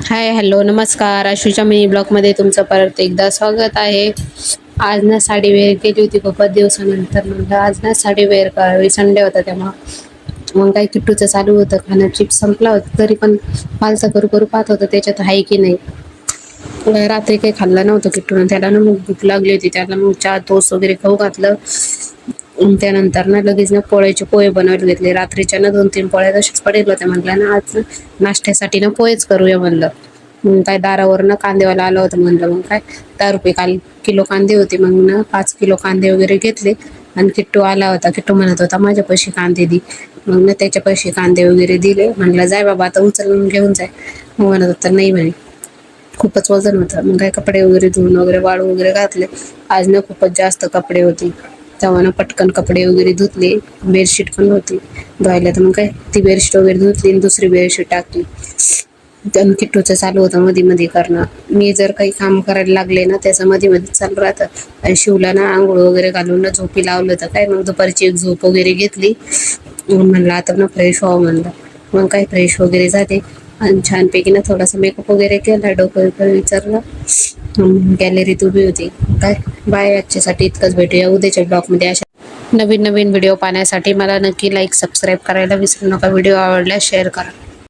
हाय, hello, नमस्कार. आशूच्या mini ब्लॉगमध्ये तुमचं परत एकदा स्वागत आहे. आज ना साडी वेअर केली होती खूपच दिवसानंतर. म्हणलं आज ना साडी वेअर करावी, संडे होता तेव्हा. मग काय किट्टूचं चालू होतं खाणं, चिप्स संपला होता तरी पण मालचं करू करू पाहत होतं त्याच्यात आहे की नाही. रात्री काही खाल्लं नव्हतं किट्टूनं, त्याला ना मग भूक लागली होती. त्याला मग चहा टोस्ट वगैरे खाऊ घातलं. त्यानंतर ना लगेच ना पोळ्याचे पोहे बनवायला घेतले. रात्रीच्या ना 2-3 पोळ्या तशाच पडेल होत्या. म्हटलं ना आज नाश्त्यासाठी ना पोहेच करूया म्हणलं. मग काय दारावरनं कांदेवाला आला होता. म्हणलं मग काय 10 रुपये किलो कांदे होते. मग ना 5 किलो कांदे वगैरे घेतले. आणि किट्टू आला होता. किट्टू म्हणत होता माझ्यापाशी कांदे दे. मग ना त्याच्यापाशी कांदे वगैरे दिले. म्हणलं जाय बाबा आता उचलून घेऊन जाय. मग म्हणत होता नाही म्हणे, खूपच वजन होतं. मग काय कपडे वगैरे धुवून वगैरे वाळू वगैरे घातले. आज ना खूपच जास्त कपडे होते. तेव्हा ना पटकन कपडे वगैरे धुतले. बेडशीट पण होती धुवायला, तर मग काय ती बेडशीट वगैरे धुतली आणि दुसरी बेडशीट टाकली. आणि किट्टूचं चालू होतं मध्ये मध्ये करणं. मी जर काही काम करायला लागले ना त्याचं मध्ये मध्ये चालू राहतं. आणि शिवला ना आंघोळ वगैरे घालून ना झोपी लावलं होतं. काय मग दुपारची एक झोप वगैरे घेतली. म्हणलं आता ना फ्रेश व्हावं म्हणलं. मग काय फ्रेश वगैरे झाले आणि छानपैकी ना थोडासा मेकअप वगैरे केला, डोकं विचारलं. गॅलरीत उभी होती. काय बाय, आजच्यासाठी इतकंच. भेटूया उद्याच्या ब्लॉगमध्ये. अशा नवीन नवीन व्हिडिओ पाहण्यासाठी मला नक्की लाईक सबस्क्राईब करायला विसरू नका. व्हिडिओ आवडल्यास शेअर करा.